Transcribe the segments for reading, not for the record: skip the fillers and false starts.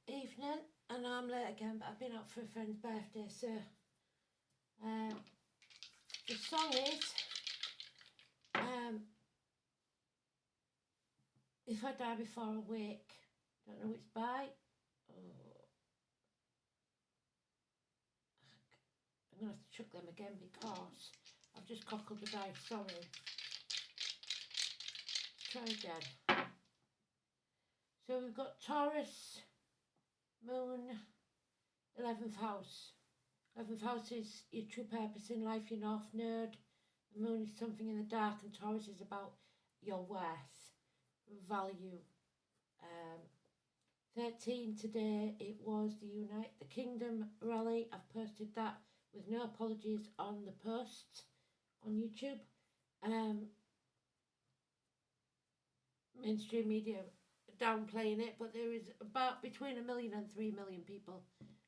Evening, and I'm late again, but I've been out for a friend's birthday, so the song is If I Die Before I Wake. Don't know who it's by. Oh, I'm going to have to chuck them again because I've just cockled the dice, sorry. Try again. So we've got Taurus, Moon, 11th house. 11th house is your true purpose in life, your North Node. The Moon is something in the dark, and Taurus is about your worth, value. 13 today, it was the Unite the Kingdom rally. I've posted that with no apologies on the posts on YouTube. Mainstream media downplaying it, but there is about between 1 million and 3 million people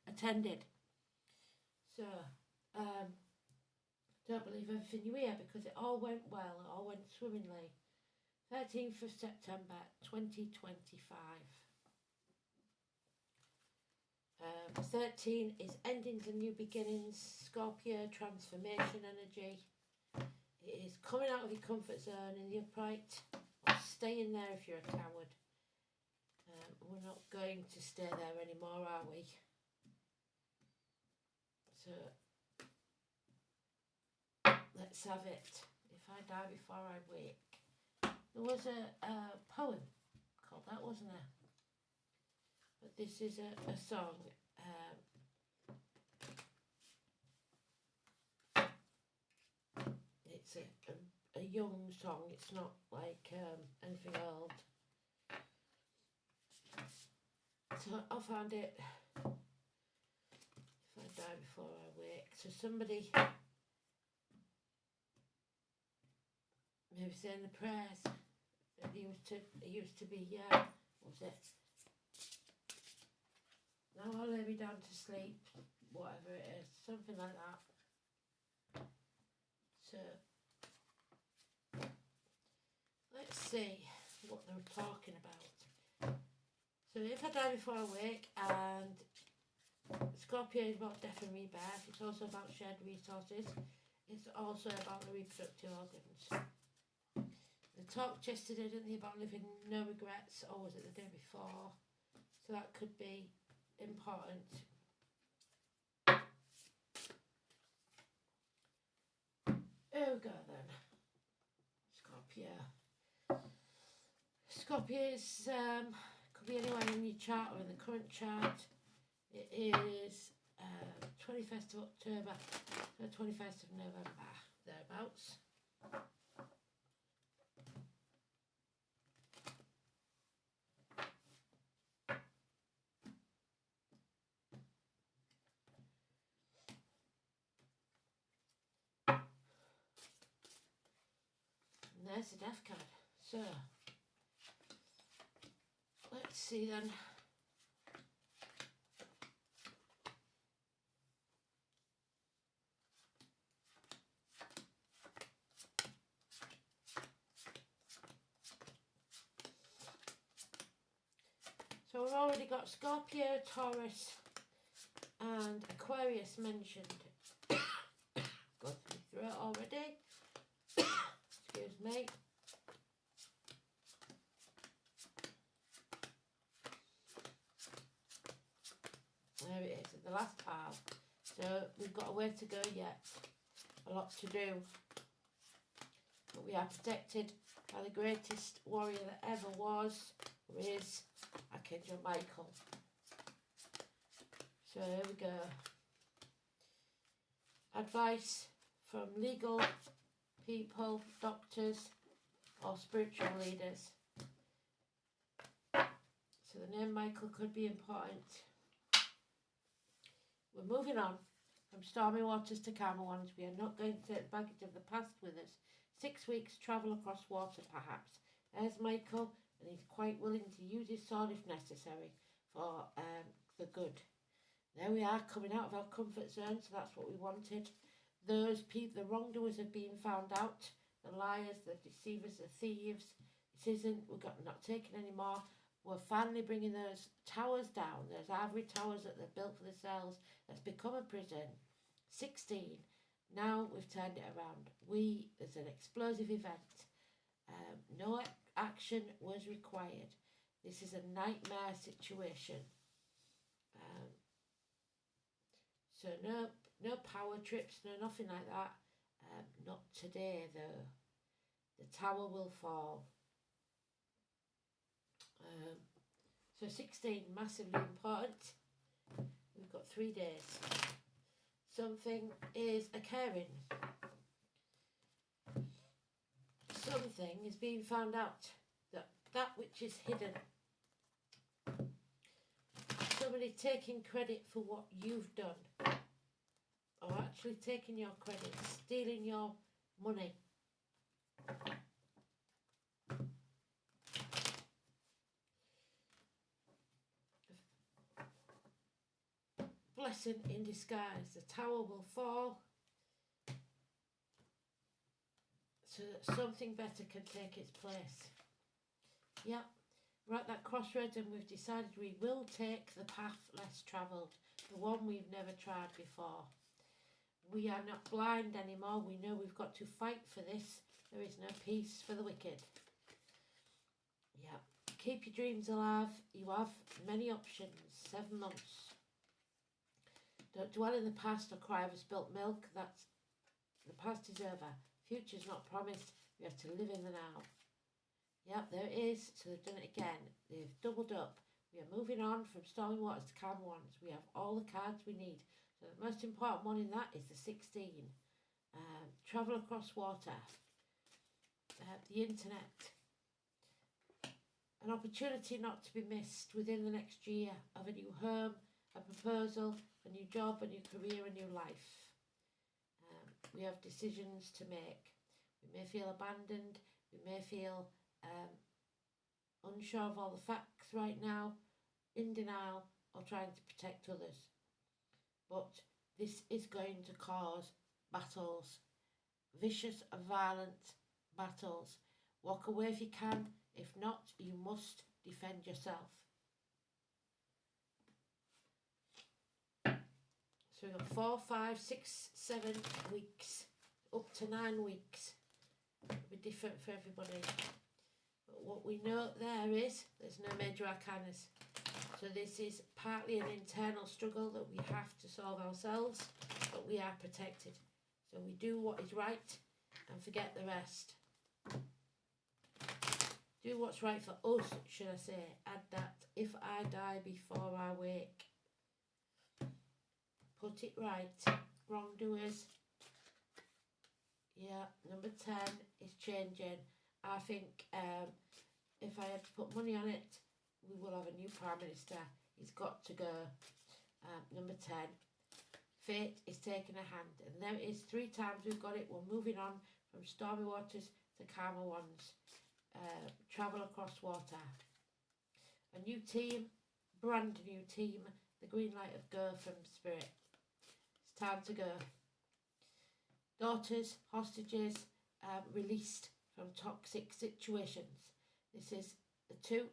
attended. So, don't believe everything you hear because it all went well, it all went swimmingly. 13th of September 2025. 13 is endings and new beginnings, Scorpio, transformation energy. It is coming out of your comfort zone in the upright, or staying there if you're a coward. We're not going to stay there anymore, are we? So, let's have it. If I Die Before I Wake. There was a poem called that, wasn't there? But this is a song. It's a young song. It's not like anything old. So I found it. If I Die Before I Wake. So somebody maybe saying the prayers. It used to be what was it? Now I'll lay me down to sleep, whatever it is, something like that. So let's see what they were talking about. So if I die before I wake, and Scorpio is about death and rebirth, it's also about shared resources, it's also about the reproductive organs. They talked yesterday, didn't they, about living no regrets, or was it the day before? So that could be important. Here we go then. Scorpio. Scorpio is, could be anywhere in your chart or in the current chart. It is 21st of October to 21st of November, thereabouts. And there's the death card. So, let's see then. So we've already got Scorpio, Taurus and Aquarius mentioned. Got through it already. Excuse me. There it is, at the last pile. So we've got a way to go yet. A lot to do. But we are protected by the greatest warrior that ever was, who is Archangel Michael. So here we go. Advice from legal people, doctors, or spiritual leaders. So the name Michael could be important. We're moving on from stormy waters to calmer ones. We are not going to take the baggage of the past with us. 6 weeks travel across water, perhaps. There's Michael, and he's quite willing to use his sword if necessary for the good. There we are, coming out of our comfort zone, so that's what we wanted. Those people, the wrongdoers have been found out. The liars, the deceivers, the thieves. It isn't, we're not taking any more We're finally bringing those towers down, those ivory towers that they've built for themselves, that's become a prison. 16. Now we've turned it around. There's an explosive event. No action was required. This is a nightmare situation. So no power trips, no nothing like that. Not today though. The tower will fall. So 16, massively important. We've got 3 days. Something is occurring. Something is being found out. That which is hidden. Somebody taking credit for what you've done. Or actually taking your credit, stealing your money. Blessing in disguise. The tower will fall so that something better can take its place. Yep, we're at that crossroads and we've decided we will take the path less travelled, the one we've never tried before. We are not blind anymore. We know we've got to fight for this. There is no peace for the wicked. Yep, keep your dreams alive. You have many options. 7 months. Don't dwell in the past or cry over spilt milk. The past is over. Future's not promised. We have to live in the now. Yep, there it is. So they've done it again. They've doubled up. We are moving on from stormy waters to calm ones. We have all the cards we need. So the most important one in that is the 16. Travel across water. The internet. An opportunity not to be missed within the next year of a new home, a proposal, a new job, a new career, a new life. We have decisions to make. We may feel abandoned. We may feel unsure of all the facts right now, in denial, or trying to protect others. But this is going to cause battles, vicious, violent battles. Walk away if you can. If not, you must defend yourself. So we've got 4, 5, 6, 7 weeks, up to 9 weeks. It'll be different for everybody. But what we know there's no major arcanas. So this is partly an internal struggle that we have to solve ourselves, but we are protected. So we do what is right and forget the rest. Do what's right for us, should I say. Add that, if I die before I wake. Put it right. Wrongdoers. Yeah, number 10 is changing. I think if I had to put money on it, we will have a new Prime Minister. He's got to go. Number 10. Fate is taking a hand. And there it is. 3 times we've got it. We're moving on from stormy waters to calmer ones. Travel across water. A new team. Brand new team. The green light of go from Spirit. It's time to go. Daughters, hostages, released from toxic situations. This is the 2,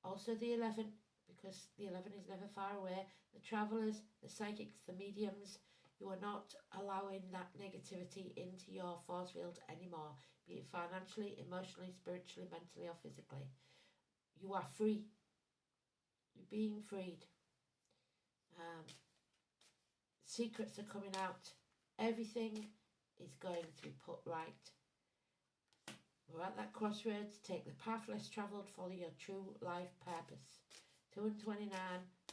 also the 11, because the 11 is never far away. The travellers, the psychics, the mediums. You are not allowing that negativity into your force field anymore, be it financially, emotionally, spiritually, mentally or physically. You are free. You're being freed. Secrets are coming out. Everything is going to be put right. We're at that crossroads. Take the path less travelled. Follow your true life purpose. 2 and 29.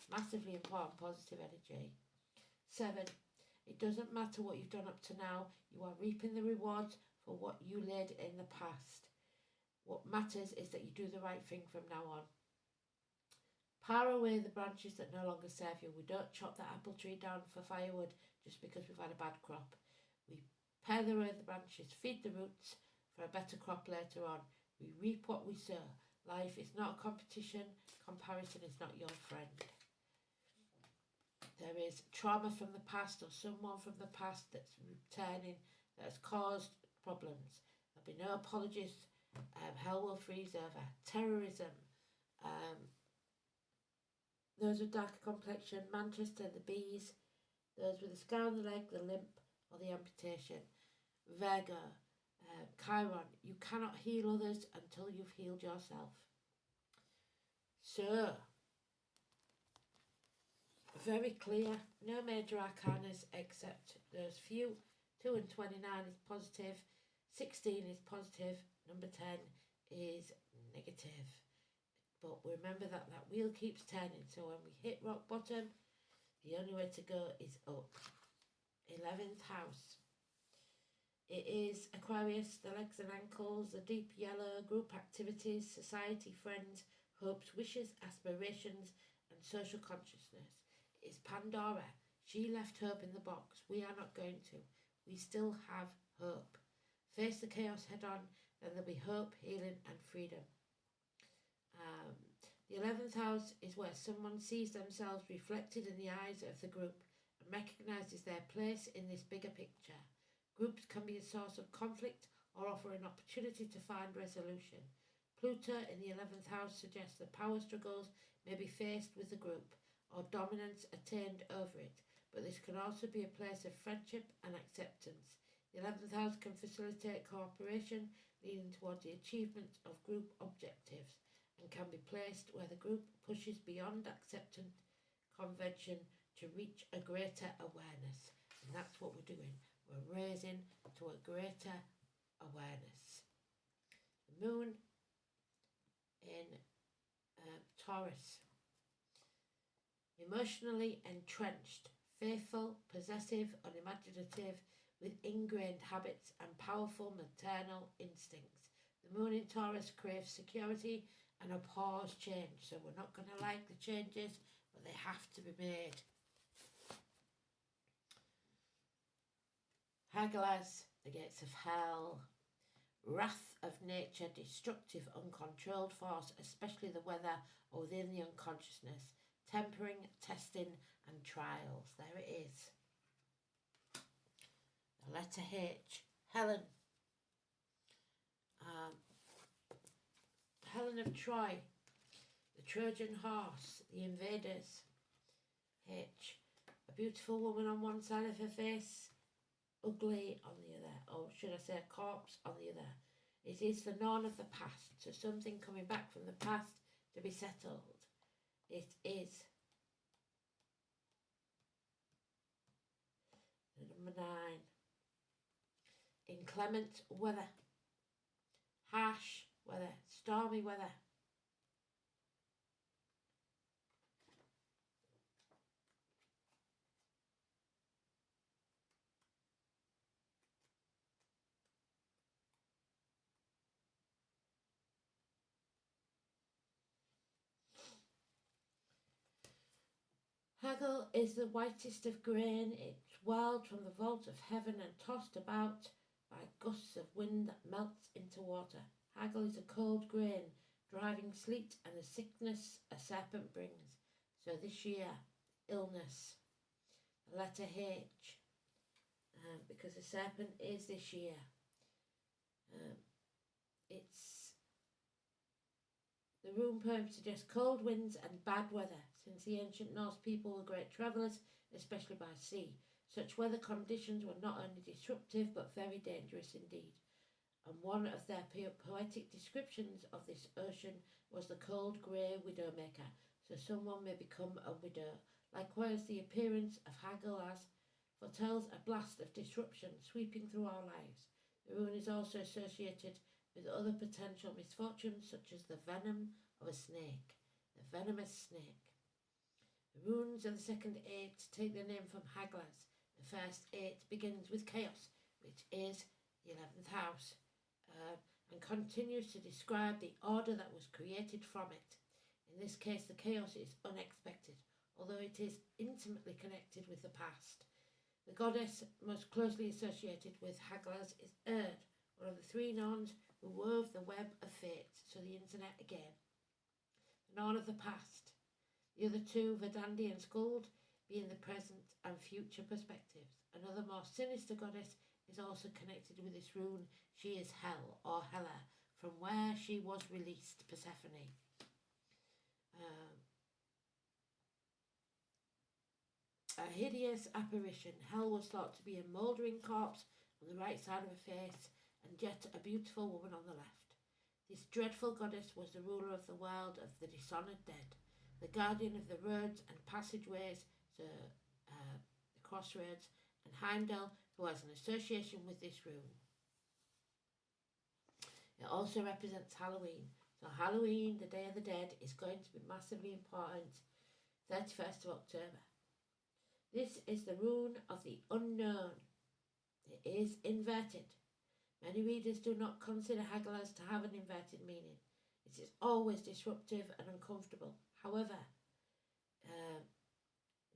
Massively important positive energy. 7. It doesn't matter what you've done up to now. You are reaping the rewards for what you laid in the past. What matters is that you do the right thing from now on. Pare away the branches that no longer serve you. We don't chop the apple tree down for firewood just because we've had a bad crop. We pare away the branches, feed the roots for a better crop later on. We reap what we sow. Life is not a competition. Comparison is not your friend. There is trauma from the past or someone from the past that's returning that has caused problems. There'll be no apologies. Hell will freeze over. Terrorism. those with darker complexion, Manchester, the bees, those with the scar on the leg, the limp, or the amputation. Virgo, Chiron, you cannot heal others until you've healed yourself. So, very clear, no major arcanas except those few. 2 and 29 is positive, 16 is positive, number 10 is negative. But remember that wheel keeps turning, so when we hit rock bottom, the only way to go is up. 11th house. It is Aquarius, the legs and ankles, the deep yellow, group activities, society, friends, hopes, wishes, aspirations, and social consciousness. It is Pandora. She left hope in the box. We are not going to. We still have hope. Face the chaos head on, then there'll be hope, healing, and freedom. The 11th house is where someone sees themselves reflected in the eyes of the group and recognises their place in this bigger picture. Groups can be a source of conflict or offer an opportunity to find resolution. Pluto in the 11th house suggests that power struggles may be faced with the group or dominance attained over it, but this can also be a place of friendship and acceptance. The 11th house can facilitate cooperation, leading towards the achievement of group objectives, and can be placed where the group pushes beyond acceptance convention to reach a greater awareness. And that's what we're doing. We're raising to a greater awareness. The moon in Taurus. Emotionally entrenched, faithful, possessive, unimaginative, with ingrained habits and powerful maternal instincts. The moon in Taurus craves security and abhors change, so we're not going to like the changes, but they have to be made. Hagalaz, the gates of hell, wrath of nature, destructive, uncontrolled force, especially the weather or within the unconsciousness, tempering, testing, and trials. There it is. The letter H, Helen. Helen of Troy, the Trojan horse, the invaders. H, a beautiful woman on one side of her face, ugly on the other, or should I say a corpse on the other. It is the Norn of the past, so something coming back from the past to be settled. It is number 9. Inclement weather, harsh weather, stormy weather. Haggle is the whitest of grain. It's whirled from the vault of heaven and tossed about by gusts of wind that melts into water. Haggle is a cold grain, driving sleet and the sickness a serpent brings. So this year, illness. The letter H, because the serpent is this year. The rune poem suggests cold winds and bad weather. Since the ancient Norse people were great travellers, especially by sea, such weather conditions were not only disruptive but very dangerous indeed. And one of their poetic descriptions of this ocean was the cold grey widowmaker, so someone may become a widow. Likewise, the appearance of Hagalaz foretells a blast of disruption sweeping through our lives. The rune is also associated with other potential misfortunes such as the venom of a snake, the venomous snake. The runes of the second 8 take their name from Hagalaz. The first 8 begins with chaos, which is the 11th house, and continues to describe the order that was created from it. In this case, the chaos is unexpected, although it is intimately connected with the past. The goddess most closely associated with Hagalaz is Urd, one of the 3 Norns who wove the web of fate, so the internet again. The Norn of the past. The other 2, Verdandi and Skuld, being the present and future perspectives. Another more sinister goddess is also connected with this rune. She is Hel, or Hela, from where she was released, Persephone. a hideous apparition. Hell was thought to be a mouldering corpse on the right side of her face, and yet a beautiful woman on the left. This dreadful goddess was the ruler of the world of the dishonoured dead, the guardian of the roads and passageways, the crossroads, and Heimdall, who has an association with this rune. It also represents Halloween. So Halloween, the Day of the Dead, is going to be massively important, 31st of October. This is the rune of the unknown. It is inverted. Many readers do not consider Hagalaz to have an inverted meaning. It is always disruptive and uncomfortable. However,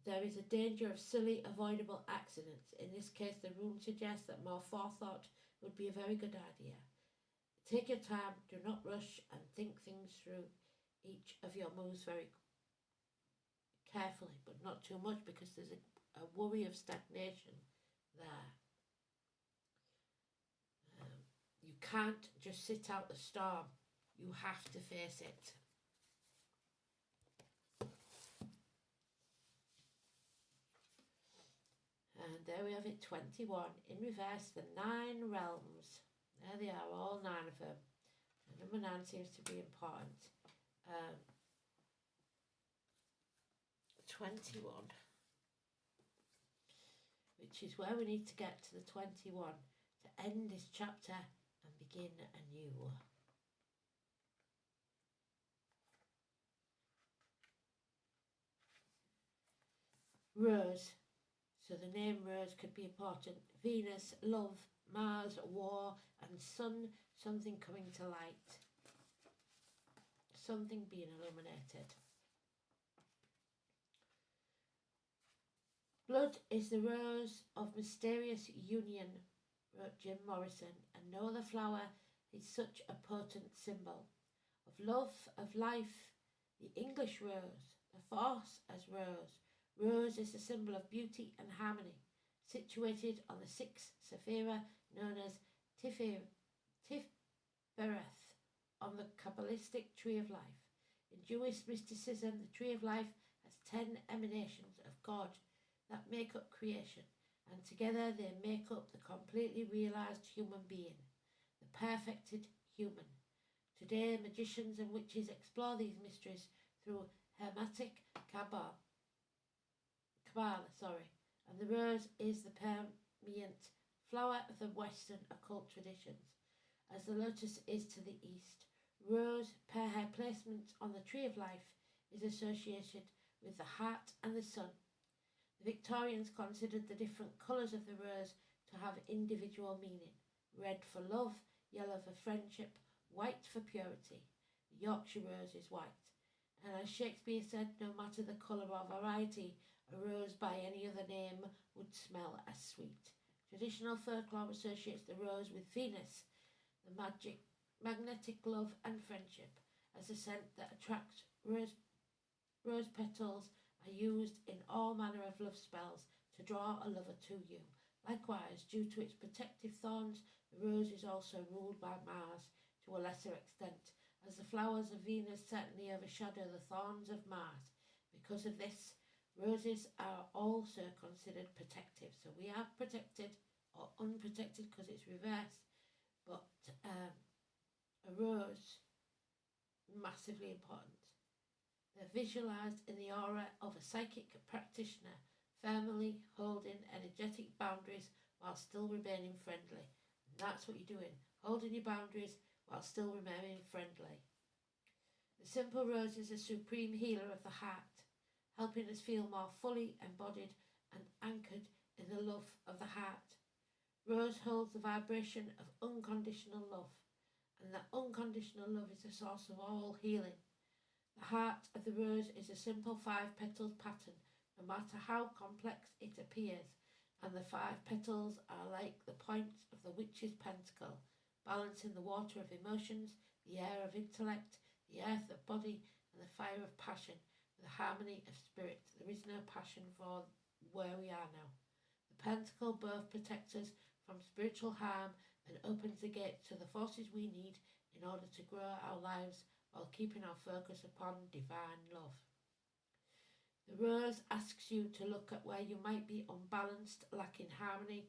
there is a danger of silly, avoidable accidents. In this case, the rune suggests that more forethought would be a very good idea. Take your time, do not rush, and think things through each of your moves very carefully, but not too much, because there's a worry of stagnation there. You can't just sit out the storm. You have to face it. And there we have it, 21. In reverse, the 9 realms. There they are, all 9 of them. And number 9 seems to be important. 21. Which is where we need to get to the 21 to end this chapter and begin anew. Rose. So the name Rose could be important. Venus, love, Mars, war, and sun, something coming to light. Something being illuminated. Blood is the rose of mysterious union, wrote Jim Morrison, and no other flower is such a potent symbol of love, of life. The English rose, the force as rose. Rose is a symbol of beauty and harmony, situated on the 6th Sephira, known as Tifereth, on the Kabbalistic Tree of Life. In Jewish mysticism, the Tree of Life has 10 emanations of God that make up creation, and together they make up the completely realised human being, the perfected human. Today, magicians and witches explore these mysteries through Hermetic Kabbalah, and the rose is the permeant flower of the Western occult traditions, as the lotus is to the East. Rose, per her placement on the Tree of Life, is associated with the heart and the sun. The Victorians considered the different colours of the rose to have individual meaning. Red for love, yellow for friendship, white for purity. The Yorkshire rose is white. And as Shakespeare said, no matter the colour or variety, a rose by any other name would smell as sweet. Traditional folklore associates the rose with Venus, the magnetic love and friendship, as a scent that attracts. Rose petals are used in all manner of love spells to draw a lover to you. Likewise, due to its protective thorns, the rose is also ruled by Mars to a lesser extent, as the flowers of Venus certainly overshadow the thorns of Mars. Because of this, roses are also considered protective. So we are protected or unprotected because it's reversed, but a rose, massively important. They're visualised in the aura of a psychic practitioner, firmly holding energetic boundaries while still remaining friendly. And that's what you're doing, holding your boundaries while still remaining friendly. The simple rose is a supreme healer of the heart, helping us feel more fully embodied and anchored in the love of the heart. Rose holds the vibration of unconditional love, and that unconditional love is the source of all healing. The heart of the rose is a simple 5-petaled pattern, no matter how complex it appears, and the 5 petals are like the points of the witch's pentacle, balancing the water of emotions, the air of intellect, the earth of body, and the fire of passion, the harmony of spirit. There is no passion for where we are now. The pentacle both protects us from spiritual harm and opens the gates to the forces we need in order to grow our lives while keeping our focus upon divine love. The The rose asks you to look at where you might be unbalanced, lacking harmony.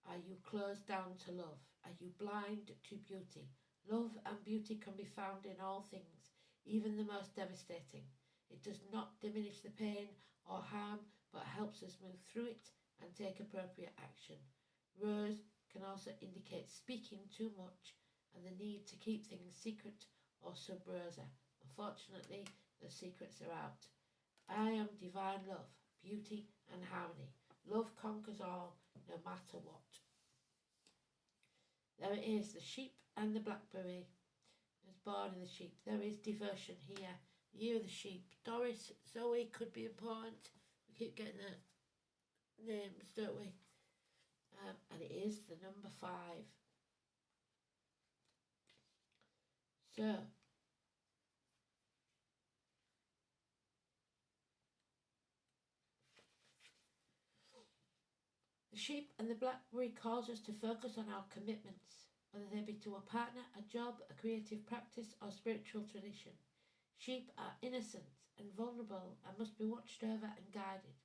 Are you closed down to love? Are you blind to beauty? Love and beauty can be found in all things, even the most devastating. It does not diminish the pain or harm, but helps us move through it and take appropriate action. Rose can also indicate speaking too much and the need to keep things secret or sub rosa. Unfortunately, the secrets are out. I am divine love, beauty and harmony. Love conquers all, no matter what. There it is, the sheep and the blackberry. I was born in the sheep. There is devotion here. The year of the sheep. Doris, Zoe could be important. We keep getting the names, don't we? And it is the number 5. So, the sheep and the blackberry cause us to focus on our commitments, whether they be to a partner, a job, a creative practice, or spiritual tradition. Sheep are innocent and vulnerable and must be watched over and guided.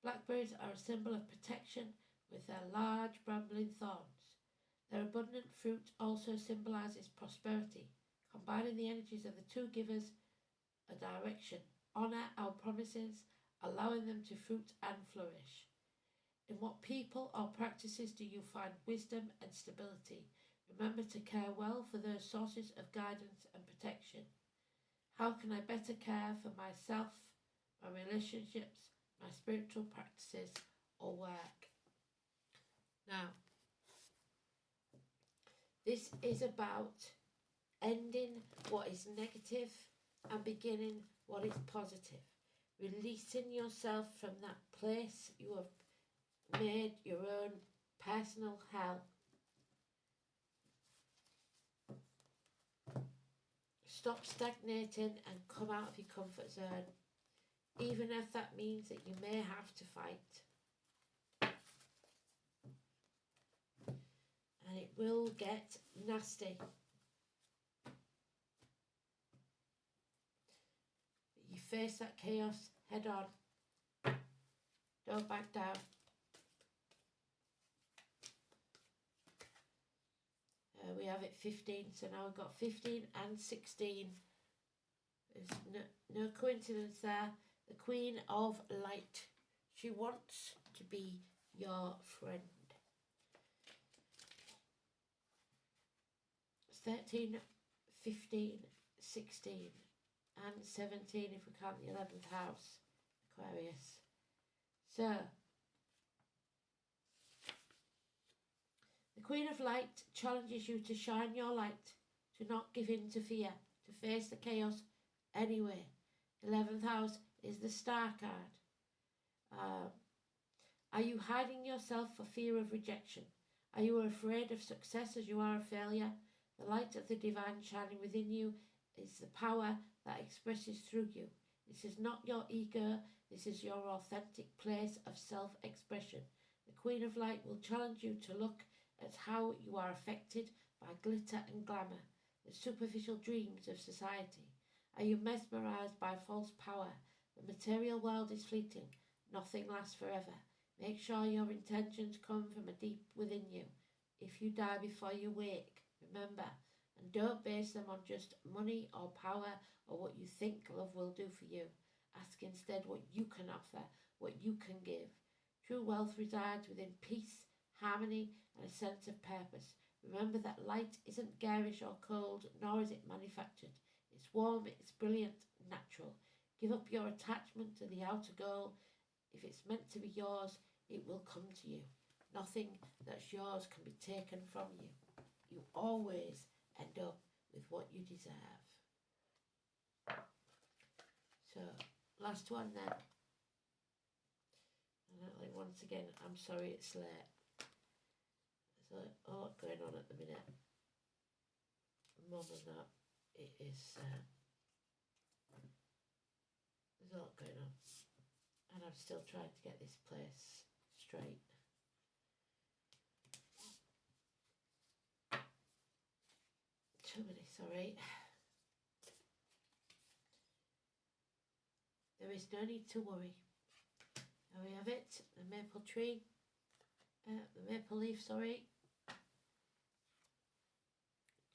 Blackberries are a symbol of protection with their large brambling thorns. Their abundant fruit also symbolises prosperity, combining the energies of the two givers a direction. Honour our promises, allowing them to fruit and flourish. In what people or practices do you find wisdom and stability? Remember to care well for those sources of guidance and protection. How can I better care for myself, my relationships, my spiritual practices, or work? Now, this is about ending what is negative and beginning what is positive. Releasing yourself from that place you have made your own personal hell. Stop stagnating and come out of your comfort zone, even if that means that you may have to fight. And it will get nasty. You face that chaos head on. Don't back down. We have it 15, so now we've got 15 and 16. There's no coincidence there. The Queen of Light. She wants to be your friend. 13, 15, 16 and 17 if we count the 11th house, Aquarius. So, the Queen of Light challenges you to shine your light, to not give in to fear, to face the chaos anyway. 11th house is the Star card. Are you hiding yourself for fear of rejection? Are you afraid of success as you are a failure? The light of the divine shining within you is the power that expresses through you. This is not your ego, this is your authentic place of self-expression. The Queen of Light will challenge you to look at how you are affected by glitter and glamour, the superficial dreams of society. Are you mesmerised by false power? The material world is fleeting. Nothing lasts forever. Make sure your intentions come from a deep within you. If you die before you wake, remember, and don't base them on just money or power or what you think love will do for you. Ask instead what you can offer, what you can give. True wealth resides within peace, harmony, and a sense of purpose. Remember that light isn't garish or cold, nor is it manufactured. It's warm, it's brilliant, natural. Give up your attachment to the outer goal. If it's meant to be yours, it will come to you. Nothing that's yours can be taken from you. You always end up with what you deserve. So, last one then. And like once again, I'm sorry it's late. There's a lot going on at the minute. More than that, it is. There's a lot going on, and I'm still trying to get this place straight. Too many, sorry. there is no need to worry. There we have it, the maple tree, the maple leaf, sorry.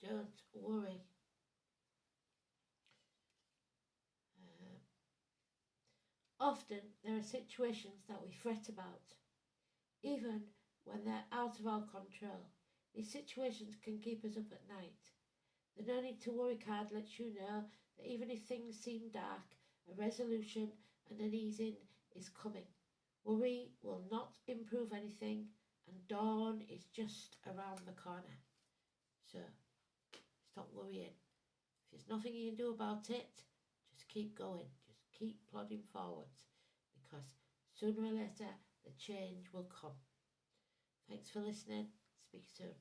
Don't worry. Often there are situations that we fret about, even when they're out of our control. These situations can keep us up at night. The No Need to Worry card lets you know that even if things seem dark, a resolution and an easing is coming. Worry will not improve anything, and dawn is just around the corner. So, stop worrying. If there's nothing you can do about it, just keep going. Just keep plodding forwards, because sooner or later the change will come. Thanks for listening. Speak soon.